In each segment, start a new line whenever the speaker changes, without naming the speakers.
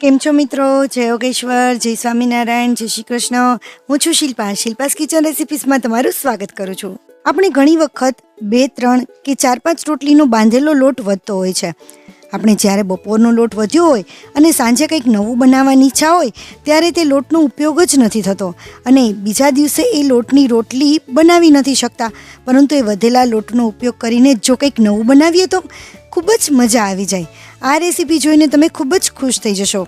કેમ છો મિત્રો? જય યોગેશ્વર, જય સ્વામિનારાયણ, જય શ્રી કૃષ્ણ. હું છું શિલ્પા. શિલ્પાસ કિચન રેસિપીસમાં તમારું સ્વાગત કરું છું. આપણે ઘણી વખત 2, 3 કે 4, 5 રોટલીનો બાંધેલો લોટ વધતો હોય છે. આપણે જ્યારે બપોરનો લોટ વધ્યો હોય અને સાંજે કંઈક નવું બનાવવાની ઈચ્છા હોય ત્યારે તે લોટનો ઉપયોગ જ નથી થતો અને બીજા દિવસે એ લોટની રોટલી બનાવી નથી શકતા. પરંતુ એ વધેલા લોટનો ઉપયોગ કરીને જો કંઈક નવું બનાવીએ તો ખૂબ જ મજા આવી જાય. આ રેસીપી જોઈને તમે ખૂબ જ ખુશ થઈ જશો.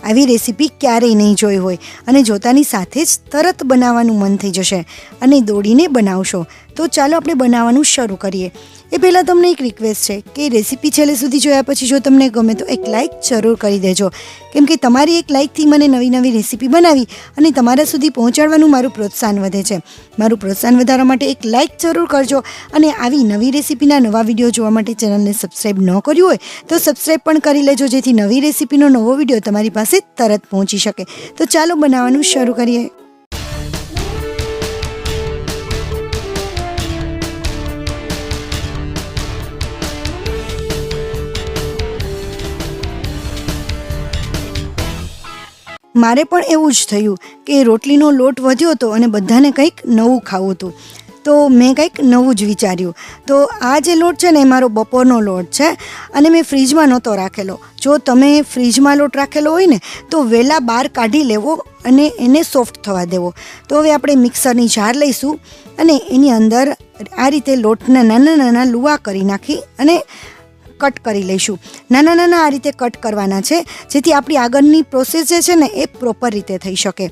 આવી રેસીપી ક્યારેય નહીં જોઈ હોય અને જોતાની સાથે જ તરત બનાવવાનું મન થઈ જશે અને દોડીને બનાવશો. તો ચાલો આપણે બનાવવાનું શરૂ કરીએ. એ પહેલાં તમને એક રિક્વેસ્ટ છે કે રેસીપી છેલ્લે સુધી જોયા પછી જો તમને ગમે તો એક લાઇક જરૂર કરી દેજો, કેમ કે તમારી એક લાઇકથી મને નવી નવી રેસીપી બનાવી અને તમારા સુધી પહોંચાડવાનું મારું પ્રોત્સાહન વધે છે. મારું પ્રોત્સાહન વધારવા માટે એક લાઇક જરૂર કરજો અને આવી નવી રેસીપીના નવા વિડીયો જોવા માટે ચેનલને સબસ્ક્રાઈબ ન કર્યું હોય તો સબસ્ક્રાઈબ પણ કરી લેજો, જેથી નવી રેસીપીનો નવો વિડીયો તમારી પાસે તરત પહોંચી શકે. તો ચાલો બનાવવાનું શરૂ કરીએ. મારે પણ એવું જ થયું કે રોટલીનો લોટ વધ્યો હતો અને બધાને કંઈક નવું ખાવું હતું, તો મેં કંઈક નવું જ વિચાર્યું. તો આ જે લોટ છે ને એ મારો બપોરનો લોટ છે અને મેં ફ્રીજમાં નહોતો રાખેલો. જો તમે ફ્રીજમાં લોટ રાખેલો હોય ને તો વહેલા બહાર કાઢી લેવો અને એને સોફ્ટ થવા દેવો. તો હવે આપણે મિક્સરની જાર લઈશું અને એની અંદર આ રીતે લોટના નાના નાના લુવા કરી નાખી અને કટ કરી લઈશું. નાના નાના આ રીતે કટ કરવાના છે, જેથી આપણી આગળની પ્રોસેસ જે છે ને એ પ્રોપર રીતે થઈ શકે.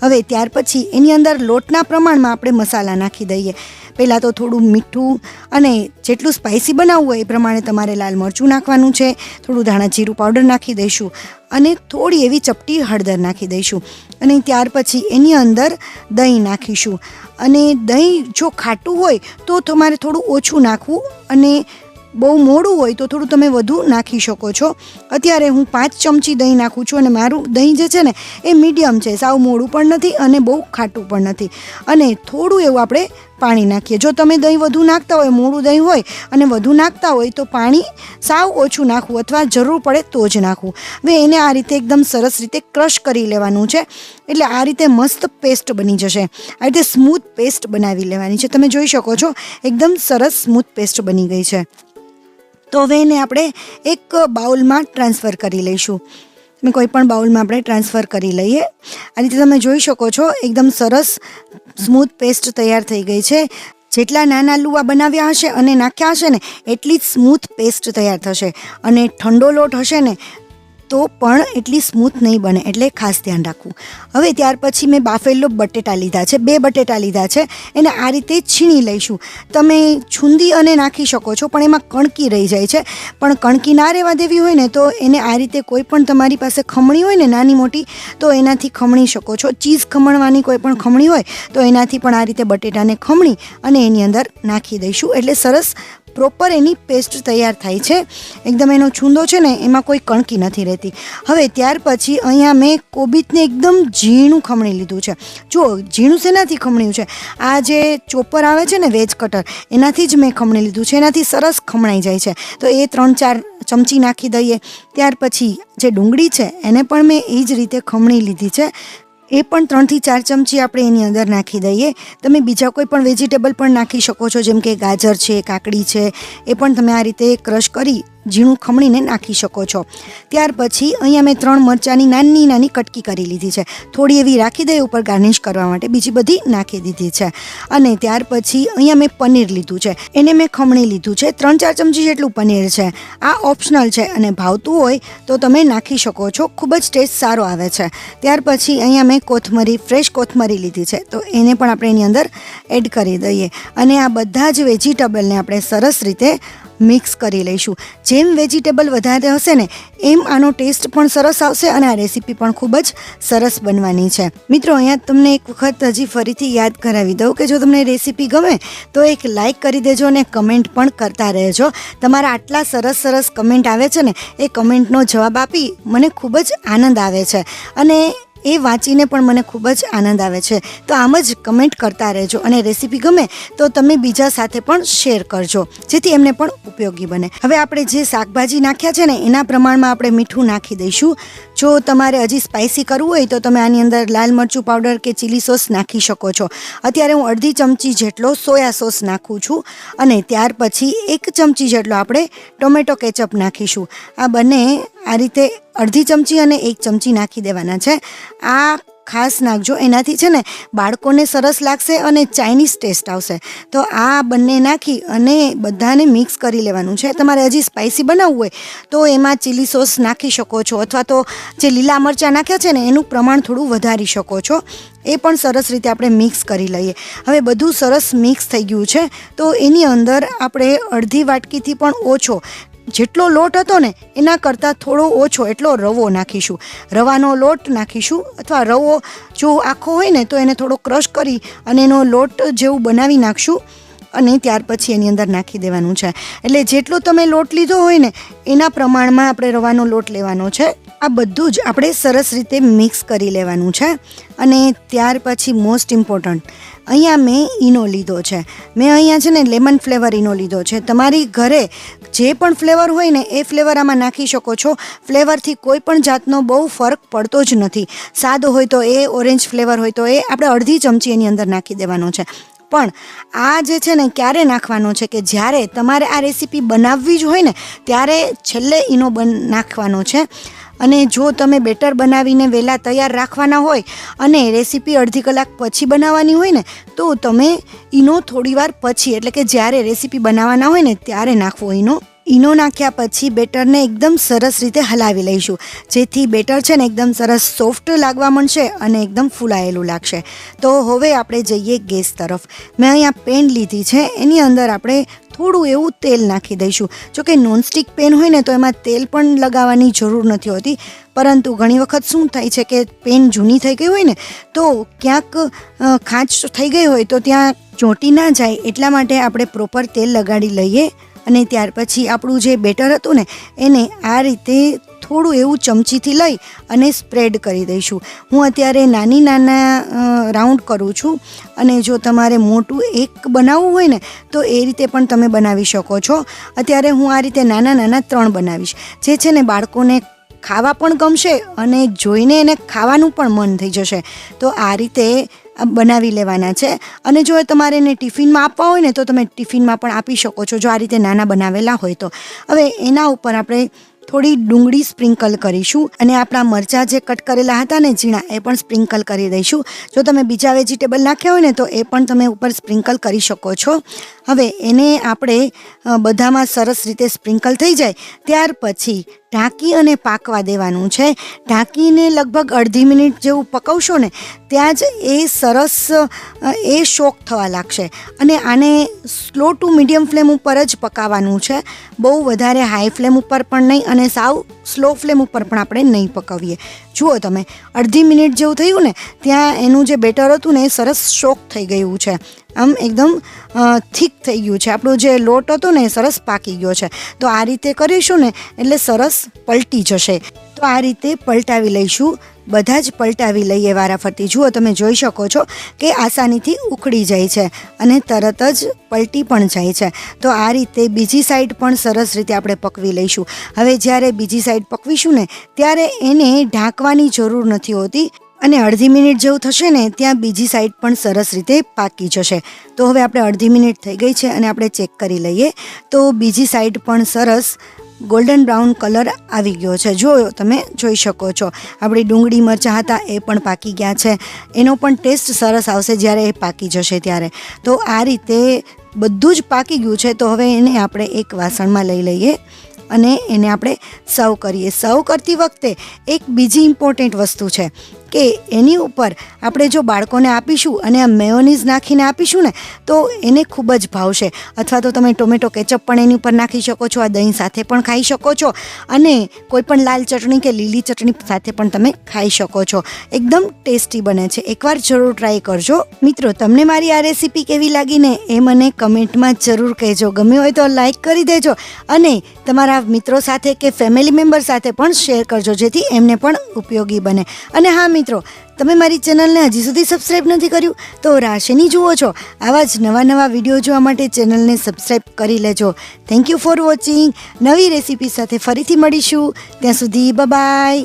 હવે ત્યાર પછી એની અંદર લોટના પ્રમાણમાં આપણે મસાલા નાખી દઈએ. પહેલાં તો થોડું મીઠું અને જેટલું સ્પાઇસી બનાવવું હોય એ પ્રમાણે તમારે લાલ મરચું નાખવાનું છે. થોડું ધાણા જીરું પાવડર નાખી દઈશું અને થોડી એવી ચપટી હળદર નાખી દઈશું અને ત્યાર પછી એની અંદર દહીં નાખીશું. અને દહીં જો ખાટું હોય તો તમારે થોડું ઓછું નાખવું અને બહુ મોડું હોય તો થોડું તમે વધુ નાખી શકો છો. અત્યારે હું 5 ચમચી દહીં નાખું છું અને મારું દહીં જે છે ને એ મીડિયમ છે, સાવ મોડું પણ નથી અને બહુ ખાટું પણ નથી. અને થોડું એવું આપણે પાણી નાખીએ. જો તમે દહીં વધુ નાખતા હોય, મોડું દહીં હોય અને વધુ નાખતા હોય તો પાણી સાવ ઓછું નાખવું અથવા જરૂર પડે તો જ નાખવું. હવે એને આ રીતે એકદમ સરસ રીતે ક્રશ કરી લેવાનું છે, એટલે આ રીતે મસ્ત પેસ્ટ બની જશે. આ રીતે સ્મૂથ પેસ્ટ બનાવી લેવાની છે. તમે જોઈ શકો છો એકદમ સરસ સ્મૂથ પેસ્ટ બની ગઈ છે. તો હવે એને આપણે એક બાઉલમાં ટ્રાન્સફર કરી લઈશું. તમે કોઈ પણ બાઉલમાં આપણે ટ્રાન્સફર કરી લઈએ. આ રીતે તમે જોઈ શકો છો એકદમ સરસ સ્મૂથ પેસ્ટ તૈયાર થઈ ગઈ છે. જેટલા નાના લુવા બનાવ્યા હશે અને નાખ્યા હશે ને એટલી જ સ્મૂથ પેસ્ટ તૈયાર થશે. અને ઠંડો લોટ હશે ને તો પણ એટલી સ્મૂથ નહીં બને, એટલે ખાસ ધ્યાન રાખવું. હવે ત્યાર પછી મેં બાફેલો બટેટા લીધા છે, 2 બટેટા લીધા છે. એને આ રીતે છીણી લઈશું. તમે છૂંદી અને નાખી શકો છો, પણ એમાં કણકી રહી જાય છે. પણ કણકી ના રહેવા દેવી હોય ને તો એને આ રીતે કોઈ પણ તમારી પાસે ખમણી હોય ને નાની મોટી તો એનાથી ખમણી શકો છો. ચીઝ ખમણવાની કોઈ પણ ખમણી હોય તો એનાથી પણ આ રીતે બટેટાને ખમણી અને એની અંદર નાખી દઈશું, એટલે સરસ પ્રોપર એની પેસ્ટ તૈયાર થાય છે. એકદમ એનો છૂંદો છે ને એમાં કોઈ કણકી નથી રહેતી. હવે ત્યાર પછી અહીંયા મેં કોબીજને એકદમ ઝીણું ખમણી લીધું છે. જો ઝીણું શેનાથી ખમણ્યું છે, આ જે ચોપર આવે છે ને વેજ કટર એનાથી જ મેં ખમણી લીધું છે. એનાથી સરસ ખમણાઈ જાય છે. તો એ 3-4 ચમચી નાખી દઈએ. ત્યાર પછી જે ડુંગળી છે એને પણ મેં એ જ રીતે ખમણી લીધી છે. એ પણ 3-4 ચમચી આપણે એની અંદર નાખી દઈએ. તમે બીજા કોઈ પણ વેજીટેબલ પણ નાખી શકો છો, જેમ કે ગાજર છે, કાકડી છે, એ પણ તમે આ રીતે ક્રશ કરી ઝીણું ખમણીને નાખી શકો છો. ત્યાર પછી અહીંયા મેં 3 મરચાંની નાની નાની કટકી કરી લીધી છે. થોડી એવી રાખી દઈએ ઉપર ગાર્નિશ કરવા માટે, બીજી બધી નાખી દીધી છે. અને ત્યાર પછી અહીંયા મેં પનીર લીધું છે, એને મેં ખમણી લીધું છે. 3-4 ચમચી જેટલું પનીર છે. આ ઓપ્શનલ છે અને ભાવતું હોય તો તમે નાખી શકો છો, ખૂબ જ ટેસ્ટ સારો આવે છે. ત્યાર પછી અહીંયા મેં કોથમરી, ફ્રેશ કોથમરી લીધી છે, તો એને પણ આપણે એની અંદર એડ કરી દઈએ અને આ બધા જ વેજીટેબલને આપણે સરસ રીતે મિક્સ કરી લઈશું. જેમ વેજીટેબલ વધારે હશે ને એમ આનો ટેસ્ટ પણ સરસ આવશે અને આ રેસીપી પણ ખૂબ જ સરસ બનવાની છે. મિત્રો અહીંયા તમને એક વખત હજી ફરીથી યાદ કરાવી દઉં કે જો તમને રેસીપી ગમે તો એક લાઇક કરી દેજો અને કમેન્ટ પણ કરતા રહેજો. તમારા આટલા સરસ કમેન્ટ આવે છે ને એ કમેન્ટનો જવાબ આપી મને ખૂબ જ આનંદ આવે છે અને એ વાંચીને પણ મને ખૂબ જ આનંદ આવે છે. તો આમ જ કમેન્ટ કરતા રહેજો અને રેસીપી ગમે તો તમે બીજા સાથે પણ શેર કરજો, જેથી એમને પણ ઉપયોગી બને. હવે આપણે જે શાકભાજી નાખ્યા છે ને એના પ્રમાણમાં આપણે મીઠું નાખી દઈશું. જો તમારે હજી સ્પાઇસી કરવું હોય તો તમે આની અંદર લાલ મરચું પાવડર કે ચીલી સોસ નાખી શકો છો. અત્યારે હું અડધી ચમચી જેટલો સોયા સોસ નાખું છું અને ત્યાર પછી 1 ચમચી જેટલો આપણે ટોમેટો કેચઅપ નાખીશું. આ બંને આ રીતે અડધી ચમચી અને 1 ચમચી નાખી દેવાના છે. આ ખાસ નાખજો, એનાથી છે ને બાળકોને સરસ લાગશે અને ચાઇનીઝ ટેસ્ટ આવશે. તો આ બંને નાખી અને બધાને મિક્સ કરી લેવાનું છે. તમારે હજી સ્પાઇસી બનાવવું હોય તો એમાં ચીલી સોસ નાખી શકો છો, અથવા તો જે લીલા મરચાં નાખ્યા છે ને એનું પ્રમાણ થોડું વધારી શકો છો. એ પણ સરસ રીતે આપણે મિક્સ કરી લઈએ. હવે બધું સરસ મિક્સ થઈ ગયું છે તો એની અંદર આપણે અડધી વાટકીથી પણ ઓછો જેટલો લોટ હતો ને એના કરતાં થોડો ઓછો એટલો રવો નાખીશું. રવાનો લોટ નાખીશું, અથવા રવો જો આખો હોય ને તો એને થોડો ક્રશ કરી અને એનો લોટ જેવું બનાવી નાખશું અને ત્યાર પછી એની અંદર નાખી દેવાનું છે. એટલે જેટલો તમે લોટ લીધો હોય ને એના પ્રમાણમાં આપણે રવાનો લોટ લેવાનો છે. આ બધું જ આપણે સરસ રીતે મિક્સ કરી લેવાનું છે. અને ત્યાર પછી મોસ્ટ ઇમ્પોર્ટન્ટ, અહીંયા મેં ઈનો લીધો છે. મેં અહીંયા છે ને લેમન ફ્લેવર ઈનો લીધો છે. તમારી ઘરે જે પણ ફ્લેવર હોય ને એ ફ્લેવર આમાં નાખી શકો છો. ફ્લેવરથી કોઈ પણ જાતનો બહુ ફરક પડતો જ નથી. સાદો હોય તો એ, ઓરેન્જ ફ્લેવર હોય તો એ, આપણે અડધી ચમચી એની અંદર નાખી દેવાનો છે. પણ આ જે છે ને ક્યારે નાખવાનો છે કે જ્યારે તમારે આ રેસીપી બનાવવી જ હોય ને ત્યારે છેલ્લે ઈનો નાખવાનો છે. અને જો તમે બેટર બનાવીને વહેલા તૈયાર રાખવાના હોય અને રેસીપી અડધી કલાક પછી બનાવવાની હોય ને તો તમે ઈનો થોડીવાર પછી, એટલે કે જ્યારે રેસીપી બનાવવાના હોય ને ત્યારે નાખવો ઈનો. ઈનો નાખ્યા પછી બેટરને એકદમ સરસ રીતે હલાવી લઈશું, જેથી બેટર છે ને એકદમ સરસ સોફ્ટ લાગવા માંડશે અને એકદમ ફૂલાયેલું લાગશે. તો હવે આપણે જઈએ ગેસ તરફ. મેં અહીંયા પેન લીધી છે, એની અંદર આપણે થોડું એવું તેલ નાખી દઈશું. જો કે નોનસ્ટિક પેન હોય ને તો એમાં તેલ પણ લગાવવાની જરૂર નથી હોતી, પરંતુ ઘણી વખત શું થાય છે કે પેન જૂની થઈ ગઈ હોય ને તો ક્યાંક ખાંચ થઈ ગઈ હોય તો ત્યાં ચોંટી ના જાય એટલા માટે આપણે પ્રોપર તેલ લગાડી લઈએ. અને ત્યાર પછી આપણું જે બેટર હતું ને એને આ રીતે થોડું એવું ચમચીથી લઈ અને સ્પ્રેડ કરી દઈશું. હું અત્યારે નાના રાઉન્ડ કરું છું અને જો તમારે મોટું એક બનાવવું હોય ને તો એ રીતે પણ તમે બનાવી શકો છો. અત્યારે હું આ રીતે નાના 3 બનાવીશ, જે છે ને બાળકોને ખાવા પણ ગમશે અને જોઈને એને ખાવાનું પણ મન થઈ જશે. તો આ રીતે બનાવી લેવાના છે. અને જો તમારે એને ટિફિનમાં આપવા હોય ને તો તમે ટિફિનમાં પણ આપી શકો છો, જો આ રીતે નાના બનાવેલા હોય તો. હવે એના ઉપર આપણે થોડી ડુંગળી સ્પ્રિંકલ કરીશું અને આપણા મરચાં જે કટ કરેલા હતા ને ઝીણા એ પણ સ્પ્રિંકલ કરી દઈશું. જો તમે બીજા વેજીટેબલ નાખ્યા હોય ને તો એ પણ તમે ઉપર સ્પ્રિંકલ કરી શકો છો. હવે એને આપણે બધામાં સરસ રીતે સ્પ્રિંકલ થઈ જાય ત્યાર પછી ઢાંકી અને પાકવા દેવાનું છે. ઢાંકીને લગભગ અડધી મિનિટ જેવું પકવશો ને ત્યાં જ એ સરસ શોક થવા લાગશે. અને આને સ્લો ટુ મીડિયમ ફ્લેમ ઉપર જ પકાવવાનું છે, બહુ વધારે હાઈ ફ્લેમ ઉપર પણ નહીં અને સાવ સ્લો ફ્લેમ ઉપર પણ આપણે નહીં પકાવીએ. જુઓ તમે, અડધી મિનિટ જેવું થયું ને ત્યાં એનું જે બેટર હતું ને એ સરસ શોક થઈ ગયું છે. આમ એકદમ થીક થઈ ગયું છે. આપણો જે લોટ હતો ને એ સરસ પાકી ગયો છે. તો આ રીતે કરીશું ને એટલે સરસ પલટી જશે. તો આ રીતે પલટાવી લઈશું, બધા જ પલટાવી લઈએ વારાફરતી. જુઓ તમે જોઈ શકો છો કે આસાનીથી ઉખડી જાય છે અને તરત જ પલટી પણ જાય છે. તો આ રીતે બીજી સાઈડ પણ સરસ રીતે આપણે પકવી લઈશું. હવે જ્યારે બીજી સાઈડ પકવીશું ને ત્યારે એને ઢાંકવાની જરૂર નથી હોતી અને અડધી મિનિટ જેવું થશે ને ત્યાં બીજી સાઈડ પણ સરસ રીતે પાકી જશે. તો હવે આપણે અડધી મિનિટ થઈ ગઈ છે અને આપણે ચેક કરી લઈએ તો બીજી સાઈડ પણ સરસ ગોલ્ડન બ્રાઉન કલર આવી ગયો છે. જો તમે જોઈ શકો છો આપણી ડુંગળી મરચાં હતા એ પણ પાકી ગયા છે. એનો પણ ટેસ્ટ સરસ આવશે જ્યારે એ પાકી જશે ત્યારે. તો આ રીતે બધું જ પાકી ગયું છે. તો હવે એને આપણે એક વાસણમાં લઈ લઈએ અને એને આપણે સર્વ કરીએ. સર્વ કરતી વખતે એક બીજી ઇમ્પોર્ટન્ટ વસ્તુ છે કે એની ઉપર આપણે જો બાળકોને આપીશું અને આ મેયોનીઝ નાખીને આપીશું ને તો એને ખૂબ જ ભાવશે. અથવા તો તમે ટોમેટો કેચઅપ પણ એની ઉપર નાખી શકો છો, આ દહીં સાથે પણ ખાઈ શકો છો અને કોઈ પણ લાલ ચટણી કે લીલી ચટણી સાથે પણ તમે ખાઈ શકો છો. એકદમ ટેસ્ટી બને છે. એકવાર જરૂર ટ્રાય કરજો. મિત્રો, તમને મારી આ રેસીપી કેવી લાગી ને એ મને કમેન્ટમાં જરૂર કહેજો. ગમ્યું હોય તો લાઈક કરી દેજો અને તમારા મિત્રો સાથે કે ફેમિલી મેમ્બર સાથે પણ શેર કરજો, જેથી એમને પણ ઉપયોગી બને. અને હા મિત્રો, મિત્રો, તમે મારી ચેનલને હજી સુધી સબસ્ક્રાઈબ નથી કર્યું તો રાશેની જુઓ છો આવા જ નવા વિડીયો જોવા માટે ચેનલને સબસ્ક્રાઈબ કરી લેજો. Thank you for watching. નવી રેસીપી સાથે ફરીથી મળીશું. ત્યાં સુધી બાય.